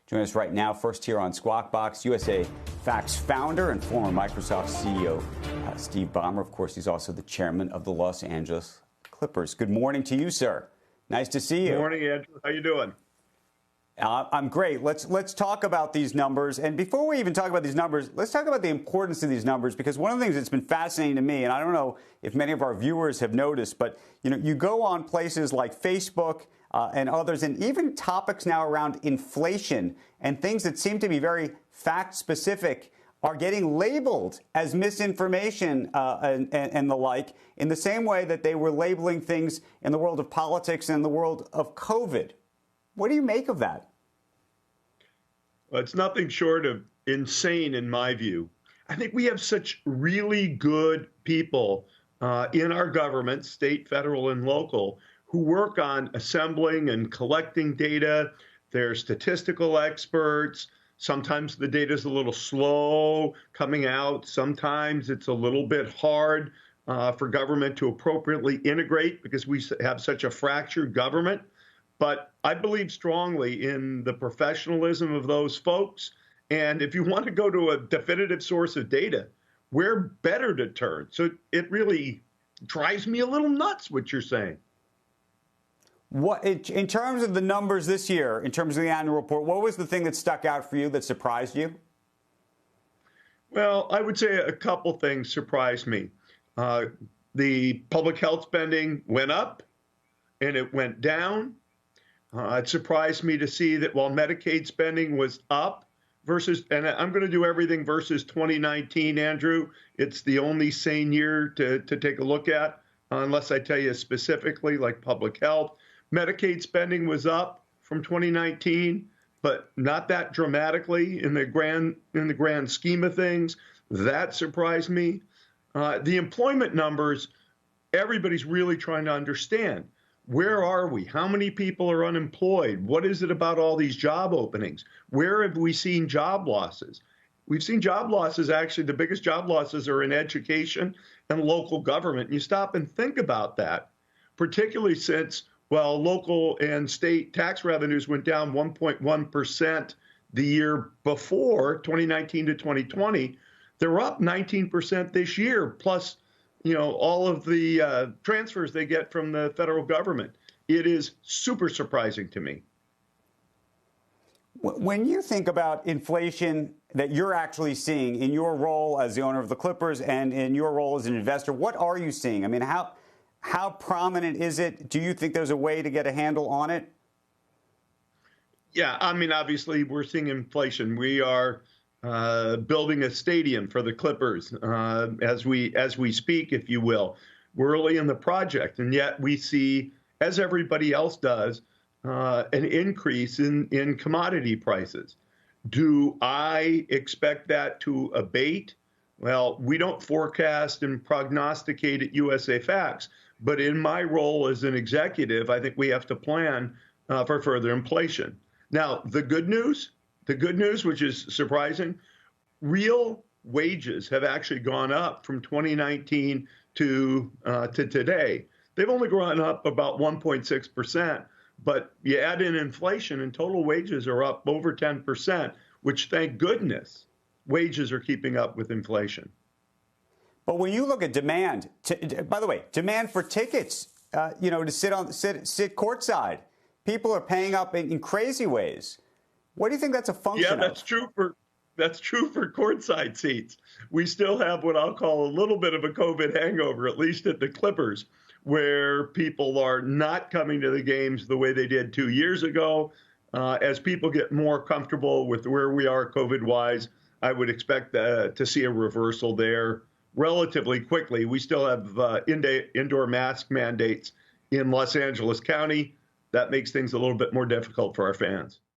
Join us right now, first here on Squawk Box, USA Facts founder and former Microsoft CEO, Steve Ballmer. Of course, he's also the chairman of the Los Angeles Clippers. Good morning to you, sir. Nice to see you. Good morning, Andrew. How you doing? I'm great. Let's talk about these numbers. And before we even talk about these numbers, let's talk about the importance of these numbers, because one of the things that's been fascinating to me, and I don't know if many of our viewers have noticed, but you go on places like Facebook and others, and even topics now around inflation and things that seem to be very fact-specific are getting labeled as misinformation and the like, in the same way that they were labeling things in the world of politics and the world of COVID. What do you make of that? Well, it's nothing short of insane in my view. I think we have such really good people in our government, state, federal, and local, who work on assembling and collecting data. They're statistical experts. Sometimes the data is a little slow coming out. Sometimes it's a little bit hard for government to appropriately integrate because we have such a fractured government. But I believe strongly in the professionalism of those folks. And if you want to go to a definitive source of data, where better to turn? So it really drives me a little nuts what you're saying. What, in terms of the numbers this year, in terms of the annual report, what was the thing that stuck out for you, that surprised you? Well, I would say a couple things surprised me. The public health spending went up and it went down. It surprised me to see that while Medicaid spending was up versus, and I'm going to do everything versus 2019, Andrew, it's the only sane year to take a look at, unless I tell you specifically, like public health. Medicaid spending was up from 2019, but not that dramatically in the grand scheme of things. That surprised me. The employment numbers, everybody's really trying to understand. Where are we? How many people are unemployed? What is it about all these job openings? Where have we seen job losses? We've seen job losses, actually, the biggest job losses are in education and local government. And you stop and think about that, particularly since, well, local and state tax revenues went down 1.1% the year before, 2019 to 2020. They're up 19% this year, plus all of the transfers they get from the federal government. It is super surprising to me. When you think about inflation that you're actually seeing in your role as the owner of the Clippers and in your role as an investor, what are you seeing? I mean, how prominent is it? Do you think there's a way to get a handle on it? Yeah, I mean, obviously, we're seeing inflation. We are building a stadium for the Clippers as we speak, if you will. We're early in the project, and yet we see, as everybody else does, an increase in commodity prices. Do I expect that to abate? Well, we don't forecast and prognosticate at USA Facts, but in my role as an executive, I think we have to plan for further inflation. Now, the good news, which is surprising, real wages have actually gone up from 2019 to today. They've only gone up about 1.6%, but you add in inflation and total wages are up over 10%, which, thank goodness, wages are keeping up with inflation. But when you look at demand, by the way, demand for tickets, to sit courtside, people are paying up in crazy ways. What do you think that's a function of? Yeah, that's true for courtside seats. We still have what I'll call a little bit of a COVID hangover, at least at the Clippers, where people are not coming to the games the way they did 2 years ago. As people get more comfortable with where we are COVID-wise, I would expect to see a reversal there relatively quickly. We still have indoor mask mandates in Los Angeles County. That makes things a little bit more difficult for our fans.